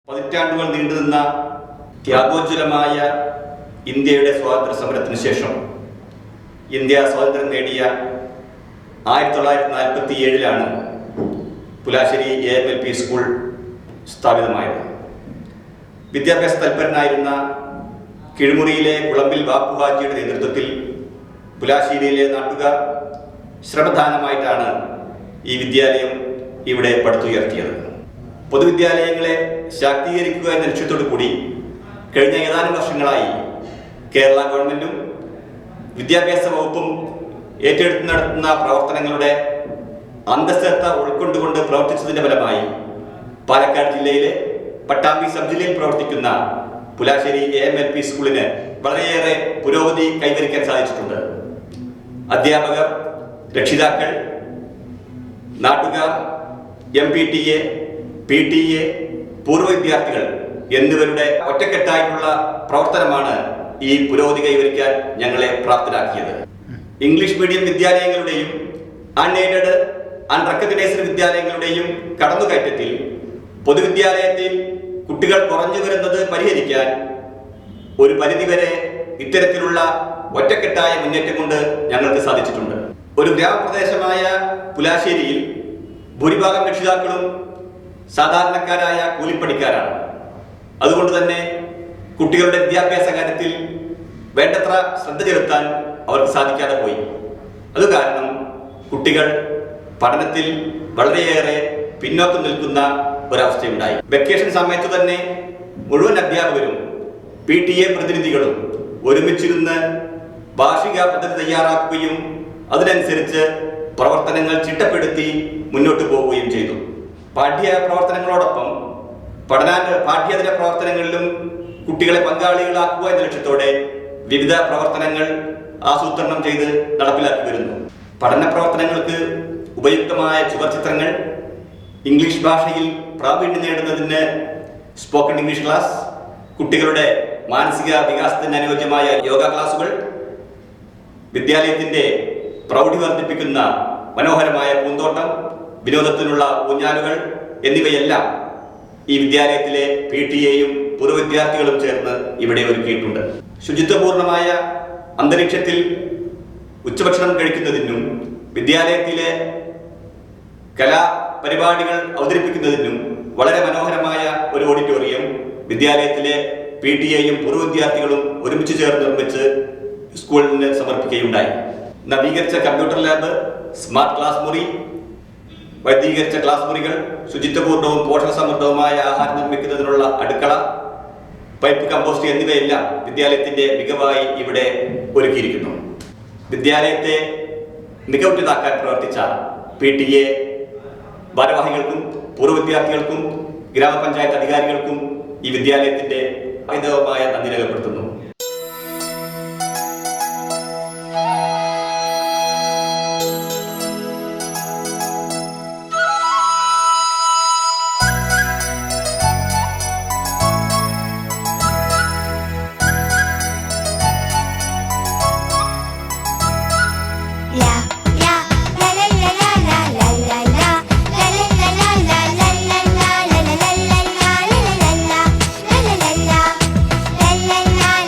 പതിറ്റാണ്ടുകൾ നീണ്ടുനിന്ന ത്യാഗോജ്വലമായ ഇന്ത്യയുടെ സ്വാതന്ത്ര്യ സമരത്തിന് ശേഷം ഇന്ത്യ സ്വാതന്ത്ര്യം നേടിയ 1947 പുലാശ്ശേരി AMLP സ്കൂൾ സ്ഥാപിതമായത്. വിദ്യാഭ്യാസ തൽപരനായിരുന്ന കിഴുമുറിയിലെ കുളമ്പിൽ ബാപ്പുഹാജിയുടെ നേതൃത്വത്തിൽ പുലാശ്ശേരിയിലെ നാട്ടുകാർ ശ്രമദാനമായിട്ടാണ് ഈ വിദ്യാലയം ഇവിടെ പടുത്തുയർത്തിയത്. പൊതുവിദ്യാലയങ്ങളെ ശാക്തീകരിക്കുക എന്ന ലക്ഷ്യത്തോടു കൂടി കഴിഞ്ഞ ഏതാനും വർഷങ്ങളായി കേരള ഗവൺമെന്റും വിദ്യാഭ്യാസ വകുപ്പും ഏറ്റെടുത്ത് നടത്തുന്ന പ്രവർത്തനങ്ങളുടെ അന്തഃസ്ഥത ഉൾക്കൊണ്ടുകൊണ്ട് പ്രവർത്തിച്ചതിന്റെ ഫലമായി പാലക്കാട് ജില്ലയിലെ പട്ടാമ്പി സബ് ജില്ലയിൽ പ്രവർത്തിക്കുന്ന പുലാശ്ശേരി AMLP സ്കൂളിന് വളരെയേറെ പുരോഗതി കൈവരിക്കാൻ സാധിച്ചിട്ടുണ്ട്. അധ്യാപകർ, രക്ഷിതാക്കൾ, നാട്ടുകാർ, MPTA, PTA, പൂർവ്വ വിദ്യാർത്ഥികൾ എന്നിവരുടെ ഒറ്റക്കെട്ടായിട്ടുള്ള പ്രവർത്തനമാണ് ഈ പുരോഗതി കൈവരിക്കാൻ ഞങ്ങളെ പ്രാപ്തരാക്കിയത്. ഇംഗ്ലീഷ് മീഡിയം വിദ്യാലയങ്ങളുടെയും അൺഎയ്ഡഡ് അൺറെക്കഗ്നൈസ്ഡ് വിദ്യാലയങ്ങളുടെയും കടന്നുകയറ്റത്തിൽ പൊതുവിദ്യാലയത്തിൽ കുട്ടികൾ കുറഞ്ഞു വരുന്നത് പരിഹരിക്കാൻ ഒരു പരിധിവരെ ഇത്തരത്തിലുള്ള ഒറ്റക്കെട്ടായ മുന്നേറ്റം കൊണ്ട് ഞങ്ങൾക്ക് സാധിച്ചിട്ടുണ്ട്. ഒരു ഗ്രാമപ്രദേശമായ പുലാശ്ശേരിയിൽ ഭൂരിഭാഗം രക്ഷിതാക്കളും സാധാരണക്കാരായ കൂലിപ്പണിക്കാരാണ്. അതുകൊണ്ട് തന്നെ കുട്ടികളുടെ വിദ്യാഭ്യാസ കാര്യത്തിൽ വേണ്ടത്ര ശ്രദ്ധ ചെലുത്താൻ അവർക്ക് സാധിക്കാതെ പോയി. അത് കാരണം കുട്ടികൾ പഠനത്തിൽ വളരെയേറെ പിന്നോക്കം നിൽക്കുന്ന ഒരവസ്ഥയുണ്ടായി. വെക്കേഷൻ സമയത്ത് തന്നെ മുഴുവൻ അധ്യാപകരും PTA പ്രതിനിധികളും ഒരുമിച്ചിരുന്ന് വാർഷിക പദ്ധതി തയ്യാറാക്കുകയും അതിനനുസരിച്ച് പ്രവർത്തനങ്ങൾ ചിട്ടപ്പെടുത്തി മുന്നോട്ട് പോവുകയും ചെയ്തു. പാഠ്യ പ്രവർത്തനങ്ങളോടൊപ്പം പാഠ്യേതര പ്രവർത്തനങ്ങളിലും കുട്ടികളെ പങ്കാളികളാക്കുക എന്ന ലക്ഷ്യത്തോടെ വിവിധ പ്രവർത്തനങ്ങൾ ആസൂത്രണം ചെയ്ത് നടപ്പിലാക്കി വരുന്നു. പഠന പ്രവർത്തനങ്ങൾക്ക് ഉപയുക്തമായ ചുവർചിത്രങ്ങൾ, ഇംഗ്ലീഷ് ഭാഷയിൽ പ്രാവീണ്യം നേടുന്നതിന് സ്പോക്കൺ ഇംഗ്ലീഷ് ക്ലാസ്, കുട്ടികളുടെ മാനസിക വികാസത്തിന് അനുയോജ്യമായ യോഗ ക്ലാസുകൾ, വിദ്യാലയത്തിന്റെ പ്രൗഢി വർദ്ധിപ്പിക്കുന്ന മനോഹരമായ പൂന്തോട്ടം, വിനോദത്തിനുള്ള ഊഞ്ഞാലുകൾ എന്നിവയെല്ലാം ഈ വിദ്യാലയത്തിലെ PTAയും പൂർവ്വ വിദ്യാർത്ഥികളും ചേർന്ന് ഇവിടെ ഒരുക്കിയിട്ടുണ്ട്. ശുചിത്വപൂർണമായ അന്തരീക്ഷത്തിൽ ഉച്ചഭക്ഷണം കഴിക്കുന്നതിനും വിദ്യാലയത്തിലെ കലാപരിപാടികൾ അവതരിപ്പിക്കുന്നതിനും വളരെ മനോഹരമായ ഒരു ഓഡിറ്റോറിയം വിദ്യാലയത്തിലെ PTAയും പൂർവ്വ വിദ്യാർത്ഥികളും ഒരുമിച്ച് ചേർന്ന് നിർമ്മിച്ച് സ്കൂളിന് സമർപ്പിക്കുകയുണ്ടായി. നവീകരിച്ച കമ്പ്യൂട്ടർ ലാബ്, സ്മാർട്ട് ക്ലാസ് മുറി, വൈദ്യുതീകരിച്ച ക്ലാസ് മുറികൾ, ശുചിത്വപൂർണവും പോഷകസമൃദ്ധവുമായ ആഹാരം നിർമ്മിക്കുന്നതിനുള്ള അടുക്കള, പൈപ്പ് കമ്പോസ്റ്റ് എന്നിവയെല്ലാം വിദ്യാലയത്തിന്റെ മികവായി ഇവിടെ ഒരുക്കിയിരിക്കുന്നു. വിദ്യാലയത്തെ മികവുറ്റതാക്കാൻ പ്രവർത്തിച്ച PTA ഭാരവാഹികൾക്കും പൂർവ്വ വിദ്യാർത്ഥികൾക്കും ഗ്രാമപഞ്ചായത്ത് അധികാരികൾക്കും ഈ വിദ്യാലയത്തിന്റെ ഹൈന്ദവമായ നന്ദി രേഖപ്പെടുത്തുന്നു. la la la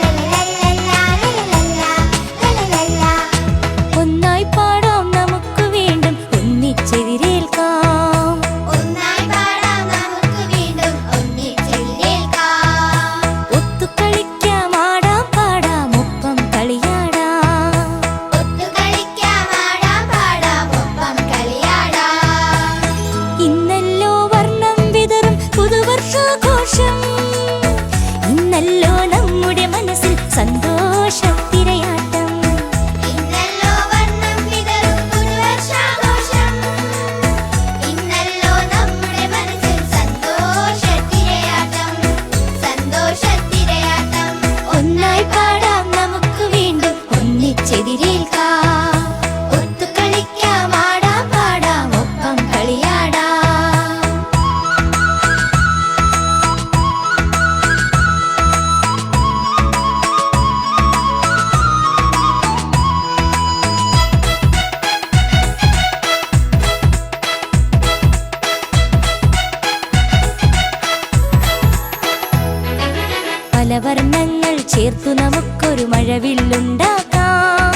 മഴവില്ലുണ്ടാക്കാം.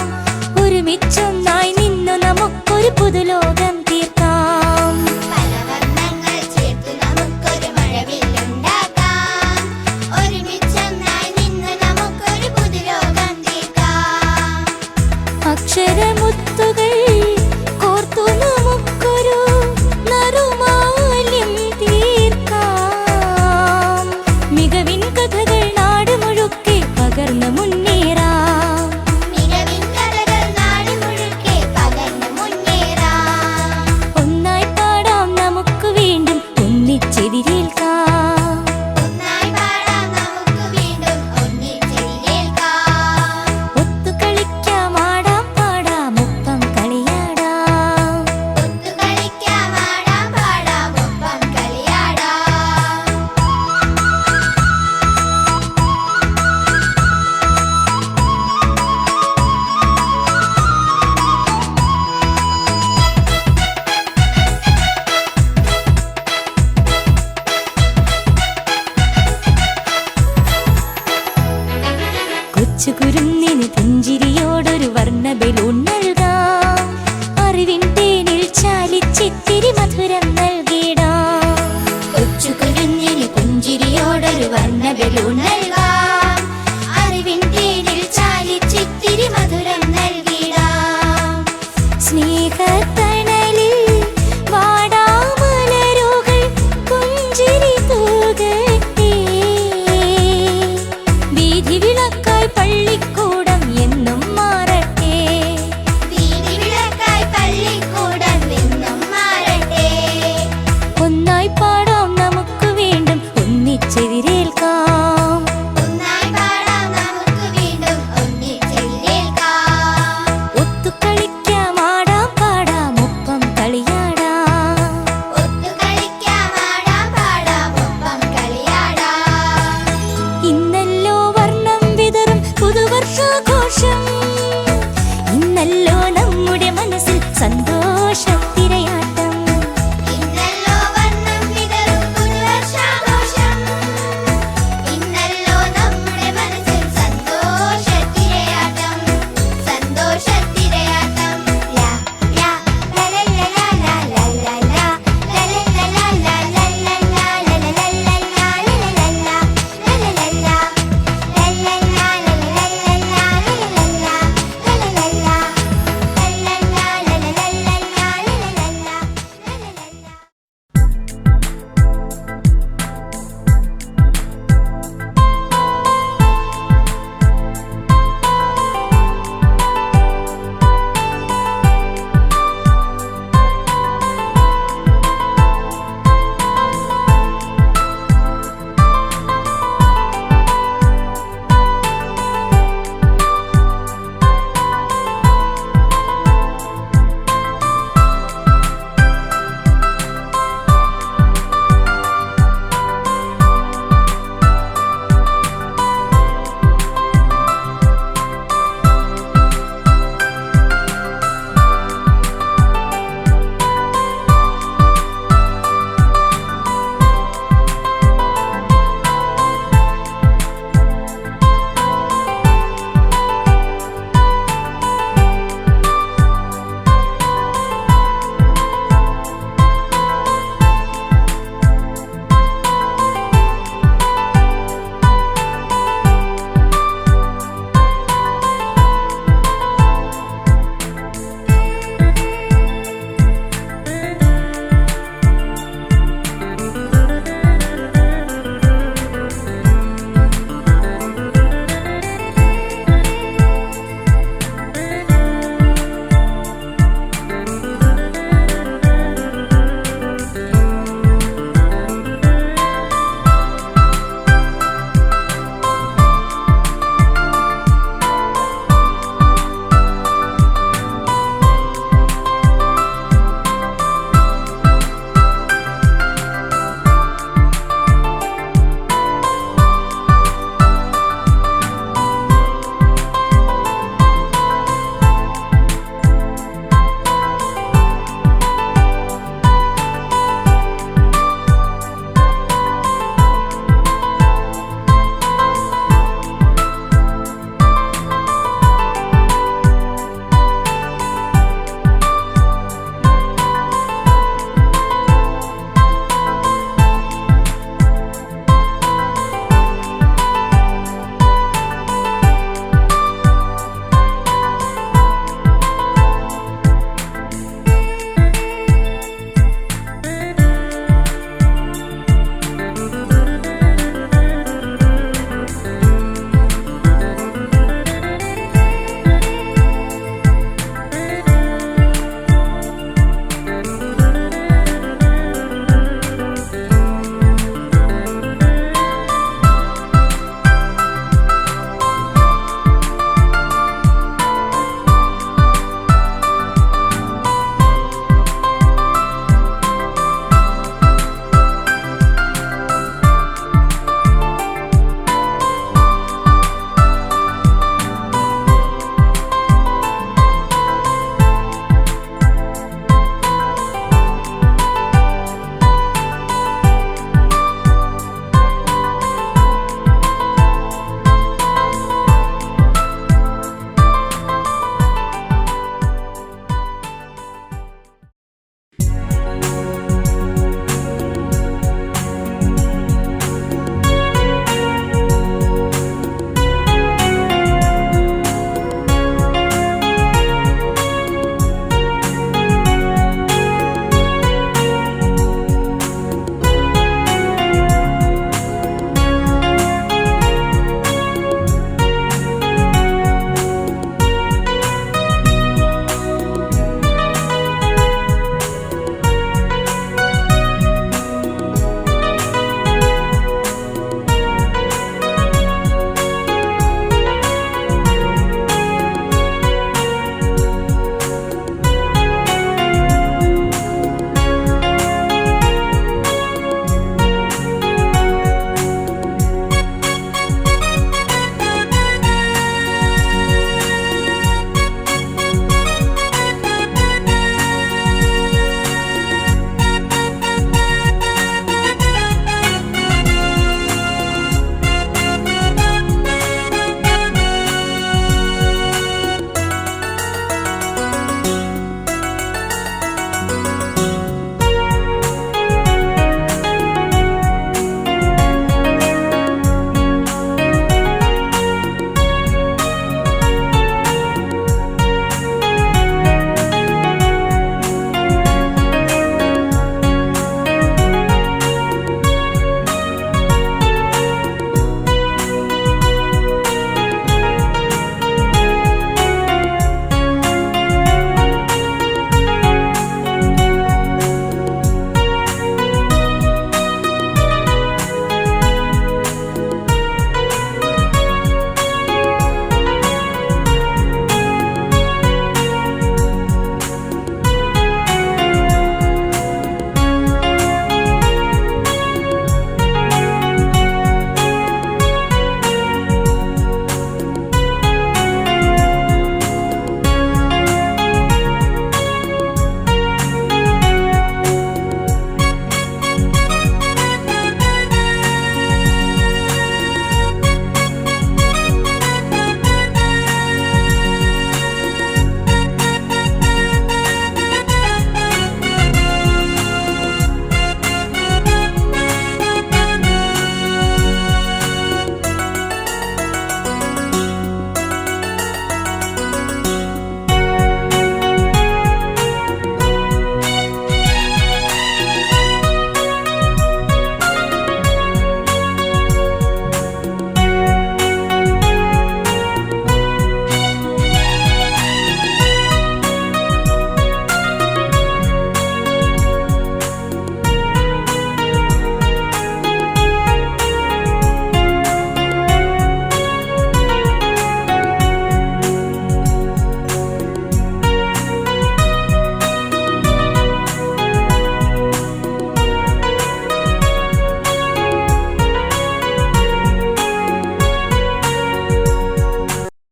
ഒരുമിച്ചൊന്നായി നിന്നു നമുക്കൊരു പുതുലോകം തീർക്കാം. പല വർണ്ണങ്ങൾ ചേർത്തു നമുക്കൊരു മഴവില്ലുണ്ടാക്കാം. ഒരുമിച്ചൊന്നായി നിന്ന് നമുക്കൊരു പുതുലോകം തീർക്കാം. അക്ഷരമുത്തുകൾ കോർത്തു നമുക്കൊരു നറുമാല്യം തീർക്കാം. മികവിൻ കഥകൾ നാട് മുഴുക്കെ പകർന്നു മുന്നേറാം. മികവിൻ കഥകൾ നാട് മുഴുക്കെ പകർന്നു മുന്നേറാം. ഒന്നായി പാടാം നമുക്ക് വീണ്ടും ഒന്നിച്ചെതിരേൽക്കാം. ഒന്നായി പാടാം നമുക്ക് വീണ്ടും ഒന്നിച്ചെതിരേൽക്കാം. ഒത്തുകളിക്കാം, ആടാം പാടാം, ഒപ്പം കളിയാടാം. ഒത്തുകളിക്കാം, ആടാം പാടാം, ഒപ്പം കളിയാടാം. കൊച്ചു കുരുന്നിന് പുഞ്ചിരിയോടൊരു വർണ്ണ ബലൂൺ നൽകാം. അറിവിൻ തേനിൽ ചാലിച്ചിത്തിരി മധുരം നൽകിടാം. കൊച്ചു കുഞ്ഞിന് പുഞ്ചിരിയോടൊരു വർണ്ണ ബലൂൺ നൽകാം. അറിവിൻ തേനിൽ ചാലിച്ചിത്തിരി മധുരം നൽകിടാം. സ്നേഹത്തണലിൽ വാടാമലരുകൾ പുഞ്ചിരി തൂകട്ടെ. വീഥി വിളക്കായി പള്ളിക്കൂടം എന്നും മാറട്ടെ. വീതി വിളക്കായി പള്ളിക്കൂടം എന്നും മാറട്ടെ. ഒന്നായി പാടാം നമുക്ക് വീണ്ടും ഒന്നിച്ചെതിരേൽക്കാം. ഒന്നായി പാടാം നമുക്ക് വീണ്ടും ഒന്നിച്ചെതിരേൽക്കാം. ഒത്തുകളിക്കാം, ആടാം പാടാം, ഒപ്പം കളിയാടാം. ഒത്തുകളിക്കാം, ആടാം പാടാം, ഒപ്പം കളിയാടാം. ഇന്നല്ലോ വർണ്ണം വിതറും പുതുവർഷാഘോഷം. ഇന്നല്ലോ നമ്മുടെ മനസ്സിൽ സന്തോഷം.